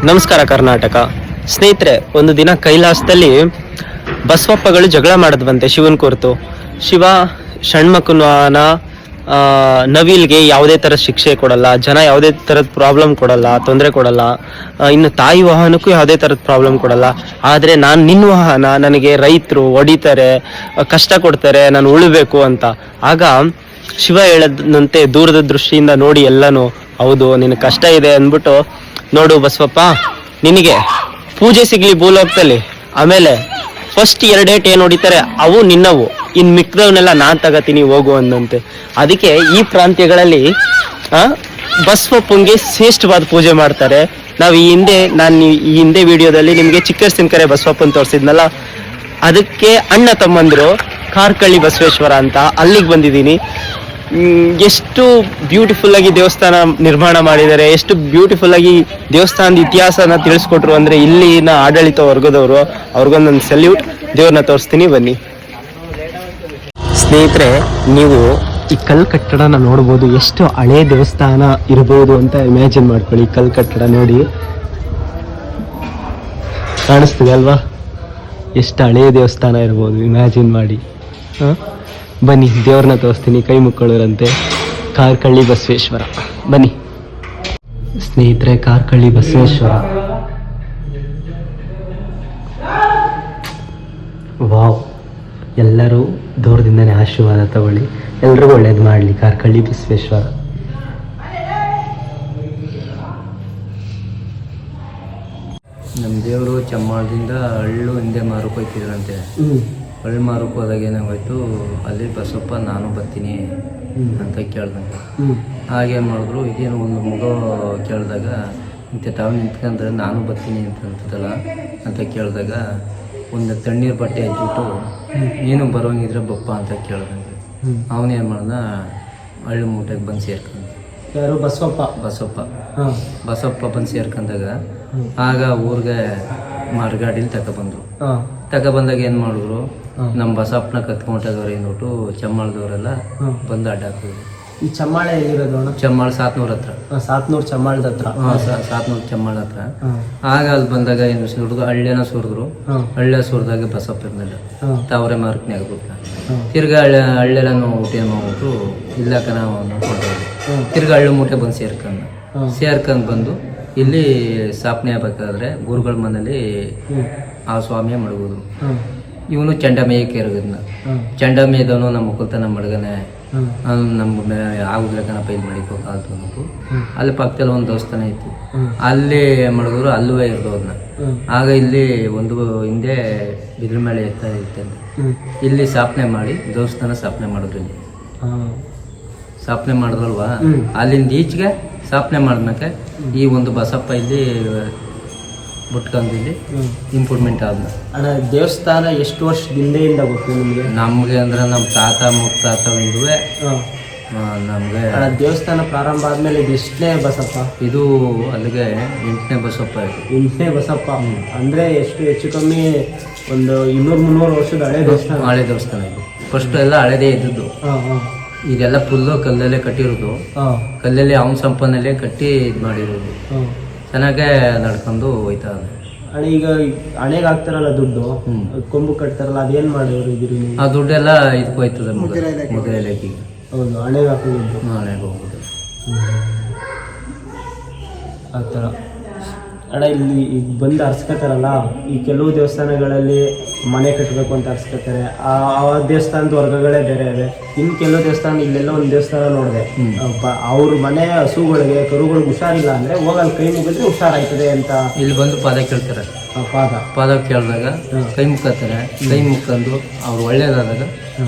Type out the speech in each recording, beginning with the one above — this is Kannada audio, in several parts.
ನಮಸ್ಕಾರ ಕರ್ನಾಟಕ ಸ್ನೇಹಿತರೆ, ಒಂದು ದಿನ ಕೈಲಾಸದಲ್ಲಿ ಬಸವಪ್ಪಗಳು ಜಗಳ ಮಾಡಿದ್ವಂತೆ ಶಿವನ್ ಕುರಿತು. ಶಿವ ಷಣ್ಮುಖನ ನವಿಲ್ಗೆ ಯಾವುದೇ ಥರದ ಶಿಕ್ಷೆ ಕೊಡಲ್ಲ, ಜನ ಯಾವುದೇ ಥರದ ಪ್ರಾಬ್ಲಮ್ ಕೊಡಲ್ಲ, ತೊಂದರೆ ಕೊಡಲ್ಲ, ಇನ್ನು ತಾಯಿ ವಾಹನಕ್ಕೂ ಯಾವುದೇ ಥರದ ಪ್ರಾಬ್ಲಮ್ ಕೊಡಲ್ಲ. ಆದರೆ ನಾನು ನಿನ್ನ ವಾಹನ, ನನಗೆ ರೈತರು ಹೊಡಿತಾರೆ, ಕಷ್ಟ ಕೊಡ್ತಾರೆ, ನಾನು ಉಳಬೇಕು ಅಂತ. ಆಗ ಶಿವ ಹೇಳದಂತೆ ದೂರದ ದೃಷ್ಟಿಯಿಂದ ನೋಡಿ ಎಲ್ಲನೂ, ಹೌದು ನಿನಗೆ ಕಷ್ಟ ಇದೆ ಅಂದ್ಬಿಟ್ಟು, ನೋಡು ಬಸವಪ್ಪ, ನಿನಗೆ ಪೂಜೆ ಸಿಗ್ಲಿ ಭೂಲೋಕದಲ್ಲಿ, ಆಮೇಲೆ ಫಸ್ಟ್ 2 ಏಟ್ ಏನು ಹೊಡಿತಾರೆ ಅವು ನಿನ್ನವು, ಇನ್ನು ಮಿಕ್ಕದವನ್ನೆಲ್ಲ ನಾನು ತಗೋತೀನಿ ಹೋಗು ಅಂದಂತೆ. ಅದಕ್ಕೆ ಈ ಪ್ರಾಂತ್ಯಗಳಲ್ಲಿ ಬಸವಪ್ಪಂಗೆ ಶ್ರೇಷ್ಠವಾದ ಪೂಜೆ ಮಾಡ್ತಾರೆ. ನಾವು ನಾನು ಈ ಹಿಂದೆ ವಿಡಿಯೋದಲ್ಲಿ ನಿಮಗೆ ಚಿಕ್ಕರ್ಸಿನಕೆರೆ ಬಸವಪ್ಪನ ತೋರಿಸಿದ್ನಲ್ಲ, ಅದಕ್ಕೆ ಅಣ್ಣ ತಮ್ಮಂದರು ಕಾರ್ಕಳ್ಳಿ ಬಸವೇಶ್ವರ ಅಂತ ಅಲ್ಲಿಗೆ ಬಂದಿದ್ದೀನಿ. ಎಷ್ಟು ಬ್ಯೂಟಿಫುಲ್ ಆಗಿ ದೇವಸ್ಥಾನ ನಿರ್ಮಾಣ ಮಾಡಿದ್ದಾರೆ, ಎಷ್ಟು ಬ್ಯೂಟಿಫುಲ್ ಆಗಿ ದೇವಸ್ಥಾನದ ಇತಿಹಾಸನ ತಿಳಿಸ್ಕೊಟ್ರು ಅಂದರೆ ಇಲ್ಲಿನ ಆಡಳಿತ ವರ್ಗದವರು, ಅವ್ರಿಗೊಂದೊಂದು ಸಲ್ಯೂಟ್. ದೇವ್ರನ್ನ ತೋರಿಸ್ತೀನಿ ಬನ್ನಿ ಸ್ನೇಹಿತರೆ. ನೀವು ಈ ಕಲ್ಲು ಕಟ್ಟಡನ ನೋಡ್ಬೋದು, ಎಷ್ಟು ಹಳೇ ದೇವಸ್ಥಾನ ಇರ್ಬೋದು ಅಂತ ಇಮ್ಯಾಜಿನ್ ಮಾಡ್ಕೊಳ್ಳಿ. ಕಲ್ಲು ಕಟ್ಟಡ ನೋಡಿ, ಕಾಣಿಸ್ತಿದೆ ಅಲ್ವಾ, ಎಷ್ಟು ಹಳೇ ದೇವಸ್ಥಾನ ಇರ್ಬೋದು ಇಮ್ಯಾಜಿನ್ ಮಾಡಿ. ಬನ್ನಿ ದೇವ್ರನ್ನ ತೋರಿಸ್ತೀನಿ, ಕೈ ಮುಕ್ಕೊಳ್ಳೋರಂತೆ. ಕಾರ್ಕಳ್ಳಿ ಬಸವೇಶ್ವರ ಬನ್ನಿ ಸ್ನೇಹಿತರೆ, ಕಾರ್ಕಳ್ಳಿ ಬಸವೇಶ್ವರ. ವಾವ್, ಎಲ್ಲರೂ ದೂರದಿಂದನೇ ಆಶೀರ್ವಾದ ತಗೊಳ್ಳಿ, ಎಲ್ರಿಗೂ ಒಳ್ಳೇದು ಮಾಡಲಿ ಕಾರ್ಕಳ್ಳಿ ಬಸವೇಶ್ವರ. ನಮ್ಮ ದೇವರು ಚಮ್ಮಾಳದಿಂದ ಹಳ್ಳು ಹಿಂದೆ ಮಾರಕ್ಕೆ ಹೋಗ್ತಿದ್ರಂತೆ. ಹಳ್ಳು ಮಾರಕ್ಕೆ ಹೋದಾಗ ಏನಾಗೋಯ್ತು, ಅಲ್ಲಿ ಬಸವಪ್ಪ ನಾನು ಬರ್ತೀನಿ ಅಂತ ಕೇಳ್ದಂಗೆ. ಹಾಗೇನು ಮಾಡಿದ್ರು, ಈಗೇನು ಒಂದು ಮಗ ಕೇಳಿದಾಗ ಇಂಥ ತಾವು ನಿಂತ್ಕೊಂಡ್ರೆ ನಾನು ಬರ್ತೀನಿ ಅಂತಂತದಲ್ಲ ಅಂತ ಕೇಳಿದಾಗ ಒಂದು ತಣ್ಣೀರು ಬಟ್ಟೆ ಹಚ್ಚಿಬಿಟ್ಟು ನೀನು ಬರೋಂಗಿದ್ರೆ ಬಪ್ಪ ಅಂತ ಕೇಳ್ದಂಗೆ. ಅವನೇನು ಮಾಡ್ದ, ಹಳ್ಳು ಮೂಟೆಗೆ ಬಂದು ಸೇರ್ಕೊಂಡು. ಯಾರು? ಬಸವಪ್ಪ ಬಂದು ಸೇರ್ಕೊಂಡಾಗ ಆಗ ಊರಿಗೆ ಮಾರ್ಗಾಡಿಲಿ ತಗೊಬಂದಾಗ ಏನು ಮಾಡಿದ್ರು, ನಮ್ಮ ಬಸಪ್ಪನ ಕತ್ಕೊಂಡಾಗವ್ರು ಏನ್ಬಿಟ್ಟು ಚಮ್ಮಾಳದವರೆಲ್ಲ ಬಂದು ಅಡ್ಡ ಹಾಕಿದ್ರು. ಈ ಚಮ್ಮಾಳ ಎಲ್ಲಿರೋದು? ಚಮ್ಮಾಳ ಸಾತ್ನೂರ್ ಹತ್ರ. ಚಮ್ಮಾಳದ ಹತ್ರ. ಸಾತ್ನೂರ್ ಚಮ್ಮಾಳ ಹತ್ರ. ಆಗ ಅಲ್ಲಿ ಬಂದಾಗ ಏನು ಸುರಿದ್ರು, ಹಳ್ಳಿನ ಸುರಿದ್ರು. ಹಳ್ಳಿ ಸುರಿದಾಗ ಬಸಪ್ಪ ಇರ್ಲಿಲ್ಲ, ತಾವರೆ ಮಾರ್ಕ್ನಾಗ ಬಿಟ್ಟ. ತಿರ್ಗಾ ಹಳ್ಳೆಲ್ಲ ಊಟ ಮಾಡ್ಬಿಟ್ಟು ಇಲ್ಲಕ ನಾವು ನೋಡ್ಕೊಂಡು ತಿರ್ಗಾ ಹಳ್ಳಿ ಮೂಟೆ ಬಂದು ಸೇರ್ಕೊಂಡು ಬಂದು ಇಲ್ಲಿ ಸ್ಥಾಪನೆ ಆಗ್ಬೇಕಾದ್ರೆ ಗುರುಗಳ ಮನೇಲಿ ಆ ಸ್ವಾಮಿಯ ಮಡಗೋದು. ಇವನು ಚಂಡಮೇಯಕ್ಕೆ ಇರೋದನ್ನ, ಚಂಡಮೇಯದವನು ನಮ್ಮ ಒಕ್ಕಲ್ತನ ಮಡಗನೆ, ನಮ್ಮ ಆಗುದ್ಲಕನಪ್ಪ ಇದು ಮಾಡಿಕೋಕಾಲ್ತು ಅಂದ್ಬಿಟ್ಟು ಅಲ್ಲಿ ಪಕ್ಕದಲ್ಲಿ ಒಂದು ದೇವಸ್ಥಾನ ಇತ್ತು, ಅಲ್ಲಿ ಮಡಗಿದ್ರು, ಅಲ್ಲೂ ಇರೋದು ಅದನ್ನ. ಆಗ ಇಲ್ಲಿ ಒಂದು ಹಿಂದೆ ಬಿದ್ರ ಮೇಲೆ ಇತ್ತಂತೆ, ಇಲ್ಲಿ ಸ್ಥಾಪನೆ ಮಾಡಿ ದೇವಸ್ಥಾನ ಸ್ಥಾಪನೆ ಮಾಡಿದ್ರು. ಇಲ್ಲಿ ಸ್ಥಾಪನೆ ಮಾಡಿದ್ರಲ್ವಾ, ಅಲ್ಲಿಂದ ಈಚೆಗೆ ಸ್ಥಾಪನೆ ಮಾಡಿದ್ಮೇಲೆ ಈ ಒಂದು ಬಸಪ್ಪ ಇಲ್ಲಿ ಬಿಟ್ಕೊಂಡು ಇಲ್ಲಿ ಇಂಪ್ರೂವ್ಮೆಂಟ್ ಆದ. ಅಣ್ಣ, ದೇವಸ್ಥಾನ ಎಷ್ಟು ವರ್ಷದಿಂದ ಗೊತ್ತು ನಿಮಗೆ? ನಮಗೆ ಅಂದ್ರೆ ನಮ್ಮ ತಾತ ಮುತ್ತಾತವಿಂದು ನಮಗೆ ದೇವಸ್ಥಾನ ಪ್ರಾರಂಭ ಆದ್ಮೇಲೆ ಇದು ಎಷ್ಟನೇ ಬಸಪ್ಪ? ಇದು ಅಲ್ಲಿಗೆ 8ನೇ ಬಸಪ್ಪ. ಇದು 8ನೇ ಬಸಪ್ಪ ಅಂದ್ರೆ ಎಷ್ಟು ಹೆಚ್ಚು ಕಮ್ಮಿ ಒಂದು 200-300 ವರ್ಷದ ಹಳೆ ದೇವಸ್ಥಾನ ಇದು. ಫಸ್ಟ್ ಎಲ್ಲ ಹಳೇದೇ ಇದ್ದದ್ದು. ಇದೆಲ್ಲ ಫುಲ್ಲು ಕಲ್ಲಲ್ಲೇ ಕಟ್ಟಿರೋದು, ಕಲ್ಲಲ್ಲಿ ಅವನ ಸಂಪನ್ನಲ್ಲೇ ಕಟ್ಟಿ ಇದು ಮಾಡಿರೋದು. ಚೆನ್ನಾಗೇ ನಡ್ಕೊಂಡು ಹೋಯ್ತಾ ಇದೆ. ಅಣ್ಣ, ಈಗ ಹಣೆಗೆ ಹಾಕ್ತಾರಲ್ಲ ದುಡ್ಡು, ಕೊಂಬು ಕಟ್ತಾರಲ್ಲ, ಅದೇನ್ ಮಾಡಿದ್ರು ಇದ್ರಿ? ಆ ದುಡ್ಡೆಲ್ಲ ಇದಕ್ಕೆ ಹೋಯ್ತದೆ, ಮುದ್ರೆ ಲೆಕ್ಕಿಗೆ. ಹೌದು, ಹಣೆಗೆ ಹಾಕೋದು. ಹಣೆಗೆ ಹೋಗ್ಬೋದು ಆ ಥರ. ಅಣ್ಣ, ಇಲ್ಲಿ ಈಗ ಬಂದು ಅರ್ಸ್ಕೊತಾರಲ್ಲ, ಈ ಕೆಲವು ದೇವಸ್ಥಾನಗಳಲ್ಲಿ ಮನೆ ಕಟ್ಟಬೇಕು ಅಂತ ಅರ್ಸ್ಕೊತಾರೆ, ಆ ದೇವಸ್ಥಾನದ ವರ್ಗಗಳೇ ಬೇರೆ ಇದೆ. ಇನ್ನು ಕೆಲವು ದೇವಸ್ಥಾನ, ಇಲ್ಲೆಲ್ಲ ಒಂದು ದೇವಸ್ಥಾನ ನೋಡಿದೆ, ಅವ್ರ ಮನೆ ಹಸುಗಳಿಗೆ ಕರುಗಳಿಗೆ ಹುಷಾರಿಲ್ಲ ಅಂದ್ರೆ ಹೋಗಲ್ಲಿ ಕೈ ಮುಗಿದ್ರೆ ಹುಷಾರಾಯ್ತದೆ ಅಂತ ಇಲ್ಲಿ ಬಂದು ಪಾದ ಕೇಳ್ತಾರೆ. ಪಾದ ಕೇಳಿದಾಗ ಕೈ ಮುಕ್ಕತ್ತಾರೆ. ಕೈ ಮುಕ್ಕಂದು ಅವ್ರು ಒಳ್ಳೇದಾದಾಗ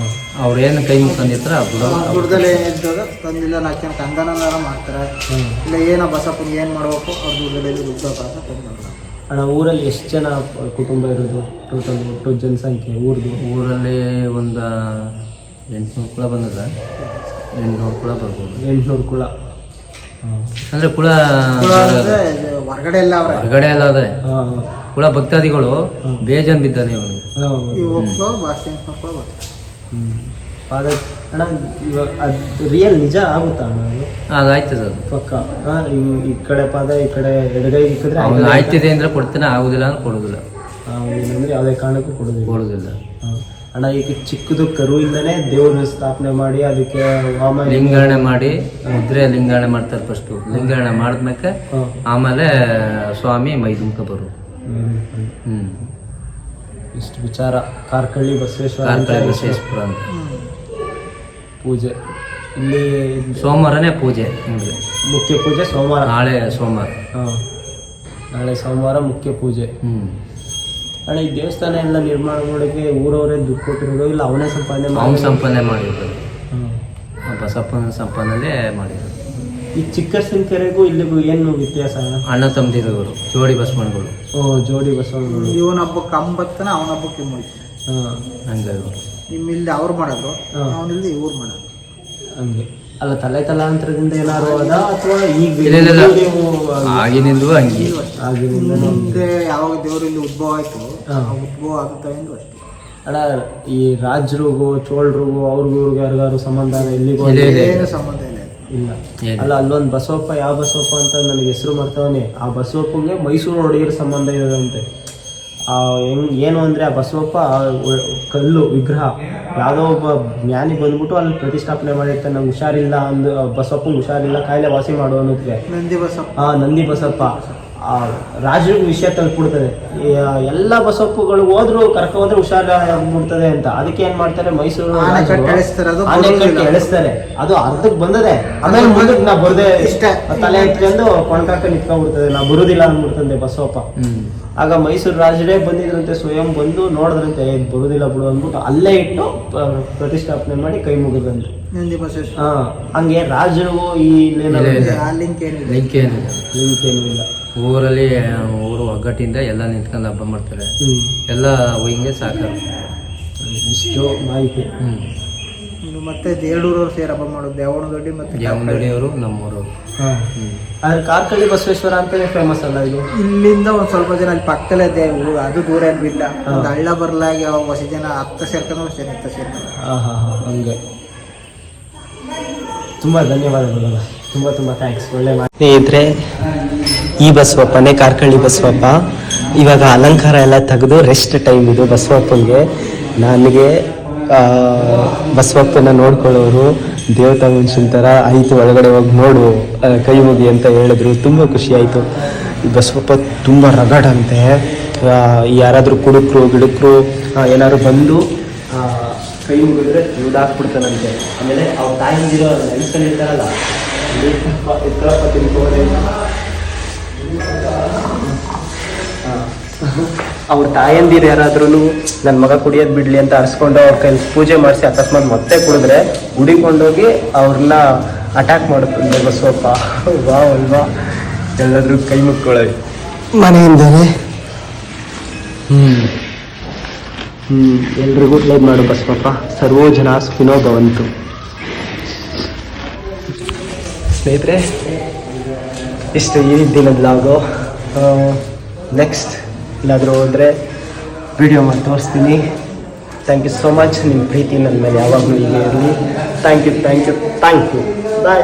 ಅವ್ರು ಏನು ಕೈ ಮುಕ್ಕಂದಿರ್ತಾರೆ ದುಡ್ಡದಲ್ಲಿ ಏನಿದ್ದಾಗ ತಂದಿಲ್ಲ ನಾಲ್ಕು ಕಂದನ ಮಾಡ್ತಾರೆ. ಇಲ್ಲ ಏನೋ ಬಸಪ್ಪನಿಗೆ ಏನು ಮಾಡ್ಬೇಕು ಅವ್ರ ದುಡ್ಡಲ್ಲಿ ದುಡ್ಡು. ಅಣ್ಣ, ಊರಲ್ಲಿ ಎಷ್ಟು ಜನ ಕುಟುಂಬ ಇರೋದು ಟೋಟಲ್ ಒಟ್ಟು ಜನಸಂಖ್ಯೆ ಊರಲ್ಲಿ ಒಂದು 800 ಕುಳ ಬಂದದ. 800 ಕುಳ ಬರ್ಬೋದು. 800 ಕುಳ ಅಂದರೆ ಕುಳ ಹೊರಗಡೆ ಎಲ್ಲ ಅದೇ ಕುಳ ಭಕ್ತಾದಿಗಳು ಬೇಜನ್ ಬಿದ್ದಾನೆ ಅವನಿಗೆ. ಪಾದ ಅಣ್ಣ ಇವಾಗ ಅದು ರಿಯಲ್ ನಿಜ ಆಗುತ್ತಾ ಅಣ್ಣ ಅದು ಅದಾಯ್ತದೆ ಅದು ಪಕ್ಕ ಈ ಕಡೆ ಪಾದ ಈ ಕಡೆ ಎಡಗೈ ಇಕ್ಕಿದ್ರೆ ಅವನು ಆಯ್ತಿದೆ ಅಂದರೆ ಕೊಡ್ತಾನೆ, ಆಗೋದಿಲ್ಲ ಅಂದ್ರೆ ಕೊಡೋದಿಲ್ಲ. ಏನಂದ್ರೆ ಯಾವುದೇ ಕಾರಣಕ್ಕೂ ಕೊಡೋದಿಲ್ಲ. ಅಣ್ಣ ಈಗ ಚಿಕ್ಕದು ಕರು ಇಲ್ಲದೆ ದೇವ್ರ ಸ್ಥಾಪನೆ ಮಾಡಿ ಅದಕ್ಕೆ ಲಿಂಗಾಣೆ ಮಾಡಿ ಮುದ್ರೆ ಲಿಂಗಾಣೆ ಮಾಡ್ತಾರೆ. ಫಸ್ಟು ಲಿಂಗಾಣೆ ಮಾಡಿದ್ಮೇಲೆ ಆಮೇಲೆ ಸ್ವಾಮಿ ಮೈದುಂಕ ಬರು. ಇಷ್ಟು ವಿಚಾರ. ಕಾರ್ಕಳ್ಳಿ ಬಸವೇಶ್ವರ ಅಂತ ಪೂಜೆ ಇಲ್ಲಿ ಸೋಮವಾರನೇ ಪೂಜೆ. ಮುಖ್ಯ ಪೂಜೆ ಸೋಮವಾರ. ನಾಳೆ ಸೋಮವಾರ. ನಾಳೆ ಸೋಮವಾರ ಮುಖ್ಯ ಪೂಜೆ. ಅಣ್ಣ ಈ ದೇವಸ್ಥಾನ ಎಲ್ಲ ನಿರ್ಮಾಣ ಮಾಡೋಕ್ಕೆ ಊರವರೇ ದುಡ್ಡು ಕೊಟ್ಟಿರೋದು ಇಲ್ಲ ಅವನೇ ಸಂಪಾದನೆ ಮಾಡಿರೋದು? ಬಸಪ್ಪನ ಸಂಪಾದನೆ ಮಾಡಿರೋದು. ಈ ಚಿಕ್ಕಸಿನಕೆರೆಗೂ ಇಲ್ಲಿಗೂ ಏನು ವ್ಯತ್ಯಾಸ? ಅಣ್ಣ ತಮ್ಮದಿರೋರು, ಜೋಡಿ ಬಸವಣ್ಣಗಳು. ಜೋಡಿ ಬಸವಣ್ಣಗಳು. ಇವನ ಹಬ್ಬಕ್ಕೆ ಅಂಬತ್ತನ ಅವನ ಹಬ್ಬಕ್ಕೆ ಮುಯ್ತು. ಹಂಗೆ ಇಲ್ಲಿ ಅವ್ರು ಮಾಡೋದು, ಅವನಿಲ್ಲಿ ಇವ್ರು ಮಾಡೋದು. ಹಂಗೆ ಅಲ್ಲ, ತಲಾಂತರದಿಂದ ಏನಾರು ಅದ ಅಥವಾ ಈಗ ಆಗಿನಿಂದ ಹಂಗೆ ಮುಂದೆ ಯಾವಾಗ ದೇವರು ಇಲ್ಲಿ ಉದ್ಭವ ಆಯ್ತು, ಉದ್ಭವ ಆಗುತ್ತಾವೆಂದು ಅಷ್ಟೇ. ಅಣ್ಣ ಈ ರಾಜರಿಗೂ ಚೋಳರಿಗೂ ಅವ್ರಿಗೂ ಯಾರಿಗಾರು ಸಂಬಂಧ ಇಲ್ಲಿಗೂ ಏನು ಸಂಬಂಧ ಇಲ್ಲ. ಅಲ್ಲ, ಅಲ್ಲೊಂದು ಬಸವಪ್ಪ, ಯಾವ ಬಸವಪ್ಪ ಅಂತ ನನಗೆ ಹೆಸರು ಮಾಡ್ತಾವನೆ. ಆ ಬಸವಪ್ಪಂಗೆ ಮೈಸೂರು ಒಡೆಯರ ಸಂಬಂಧ ಇರೋದಂತೆ. ಏನು ಅಂದರೆ ಆ ಬಸವಪ್ಪ ಕಲ್ಲು ವಿಗ್ರಹ ಯಾವುದೋ ಒಬ್ಬ ಜ್ಞಾನಿ ಬಂದ್ಬಿಟ್ಟು ಅಲ್ಲಿ ಪ್ರತಿಷ್ಠಾಪನೆ ಮಾಡಿರ್ತಾನೆ. ನಂಗೆ ಹುಷಾರಿಲ್ಲ ಅಂದು ಬಸವಪ್ಪಂಗೆ ಹುಷಾರಿಲ್ಲ, ಕಾಯಿಲೆ ವಾಸಿ ಮಾಡುವ ಅನ್ನೋದಕ್ಕೆ ನಂದಿ ಬಸಪ್ಪ ರಾಜರಿಗೆ ವಿಷಯ ತಲುಪಿಬಿಡ್ತದೆ. ಎಲ್ಲ ಬಸವಪ್ಪಗಳು ಹೋದ್ರು ಕರ್ಕೋದ್ರೆ ಹುಷಾರಾಗ್ಬಿಡ್ತದೆ ಅಂತ. ಅದಕ್ಕೆ ಏನ್ ಮಾಡ್ತಾರೆ, ಮೈಸೂರು ಆನೆಕಟ್ಟಿ ಎಳಿಸ್ತಾರೆ. ಅದು ಅರ್ಧಕ್ಕೆ ಬಂದದೆ. ಆಮೇಲೆ ಮುಂದಕ್ಕೆ ನಾ ಬರದೆ ಇಷ್ಟ ತಲೆ ಎತ್ಕೊಂಡು ಕೊಂಡ್ಕಾಕ ನಿಂತ್ಕೊಂಡ್ಬಿಡ್ತದೆ. ನಾ ಬರುದಿಲ್ಲ ಅಂದ್ಬಿಡ್ತಂದೆ ಬಸವಪ್ಪ. ಆಗ ಮೈಸೂರು ರಾಜರೇ ಬಂದಿದ್ರಂತೆ, ಸ್ವಯಂ ಬಂದು ನೋಡಿದ್ರಂತೆ, ಬರುದಿಲ್ಲ ಬಿಡು ಅಂದ್ಬಿಟ್ಟು ಅಲ್ಲೇ ಇಟ್ಟು ಪ್ರತಿಷ್ಠಾಪನೆ ಮಾಡಿ ಕೈ ಮುಗಿದಂತೆ. ಹಂಗೆ ರಾಜರಿಗೂ ಈ ಲಿಂಕ್ ಏನೂ ಇಲ್ಲ. ಊರಲ್ಲಿ ಊರು ಒಗ್ಗಟ್ಟಿಂದ ಎಲ್ಲ ನಿಂತ್ಕೊಂಡು ಹಬ್ಬ ಮಾಡ್ತಾರೆ. ಎಲ್ಲ ಹಿಂಗೆ ಸಾಕಾರ. ಇಷ್ಟು ಮಾಹಿತಿ. ಮತ್ತೆ ದೇಳೂರವ್ರು ಸೇರಿ ಹಬ್ಬ ಮಾಡೋದು, ದೇವನದೊಡ್ಡಿ ಮತ್ತೆ ದೇವನದೊಡ್ಡಿಯವರು ನಮ್ಮೂರವರು. ಆದ್ರೆ ಕಾರ್ಕಳ್ಳಿ ಬಸವೇಶ್ವರ ಅಂತಾನೆ ಫೇಮಸ್ ಅಲ್ಲ ಇದು. ಇಲ್ಲಿಂದ ಒಂದ್ ಸ್ವಲ್ಪ ಜನ ಅಲ್ಲಿ ಪಕ್ಕದಲ್ಲೇ ದೇವರು, ಅದು ದೂರ ಏನಿಲ್ಲ. ಒಂದು ಹಳ್ಳ ಬರ್ಲಾಗಿ ಅವಾಗ ಹೊಸ ಜನ ಹತ್ತ ಸೇರ್ಕೊಂಡು ಹಂಗೆ. ತುಂಬಾ ಧನ್ಯವಾದಗಳು, ತುಂಬಾ ಥ್ಯಾಂಕ್ಸ್. ಒಳ್ಳೆ ಸ್ನೇಹಿತರೆ, ಈ ಬಸವಪ್ಪನೇ ಕಾರ್ಕಳ್ಳಿ ಬಸವಪ್ಪ. ಇವಾಗ ಅಲಂಕಾರ ಎಲ್ಲ ತೆಗೆದು ರೆಸ್ಟ್ ಟೈಮ್ ಇದು ಬಸವಪ್ಪನಿಗೆ. ನನಗೆ ಬಸವಪ್ಪನ ನೋಡ್ಕೊಳ್ಳೋರು ದೇವತಾ ಮನುಷ್ಯನ ಥರ ಆಯಿತು, ಒಳಗಡೆ ಹೋಗಿ ನೋಡು, ಕೈ ಮುಗಿ ಅಂತ ಹೇಳಿದ್ರು. ತುಂಬ ಖುಷಿ ಆಯಿತು. ಈ ಬಸವಪ್ಪ ತುಂಬ ರಗಡಂತೆ. ಯಾರಾದರೂ ಕುಡುಕರು ಗಿಡಕರು ಏನಾದ್ರು ಬಂದು ಕೈ ಮುಗಿದ್ರೆ ಹಾಕ್ಬಿಡ್ತಾನಂತೆ. ಆಮೇಲೆ ಅವ್ರ ತಾಯಿಂದಿರೋ ನೆನೆಸ್ಕೊಂಡಿರ್ತಾರಲ್ಲ, ಇದ್ರಪ್ಪ ತಿಳ್ಕೊಂಡೆ ಅವ್ರ ತಾಯಂದಿರು ಯಾರಾದ್ರೂ ನನ್ನ ಮಗ ಕುಡಿಯೋದು ಬಿಡ್ಲಿ ಅಂತ ಅರ್ಸ್ಕೊಂಡು ಅವ್ರ ಕೈಲಿ ಪೂಜೆ ಮಾಡಿಸಿ ಅಕಸ್ಮಾತ್ ಮತ್ತೆ ಕುಡಿದ್ರೆ ಹುಡಿಕೊಂಡೋಗಿ ಅವ್ರನ್ನ ಅಟ್ಯಾಕ್ ಮಾಡುತ್ತೆ ಬಸವಪ್ಪ. ವಾ ಅಲ್ವಾ, ಎಲ್ಲಾದ್ರೂ ಕೈ ಮುಕ್ಕೊಳ್ಳಿ ಮನೆಯಿಂದಲೇ. ಎಲ್ರಿಗೂ ಲೈಕ್ ಮಾಡು ಬಸವಪ್ಪ. ಸರ್ವೋ ಜನ ಸುಖಿನೋ ಭವಂತು. ಸ್ನೇಹಿತರೆ, ಇಷ್ಟು ಈ ದಿನದ ಬ್ಲಾಗು. ನೆಕ್ಸ್ಟ್ ಎಲ್ಲಾದರೂ ಹೋದರೆ ವಿಡಿಯೋ ಮಾಡಿ ತೋರಿಸ್ತೀನಿ. Thank you so much. ನಿಮ್ಮ ಪ್ರೀತಿ ನನ್ನ ಮೇಲೆ ಯಾವಾಗಲೂ ಹೀಗೆ ಇರಲಿ. Thank you. ಬಾಯ್.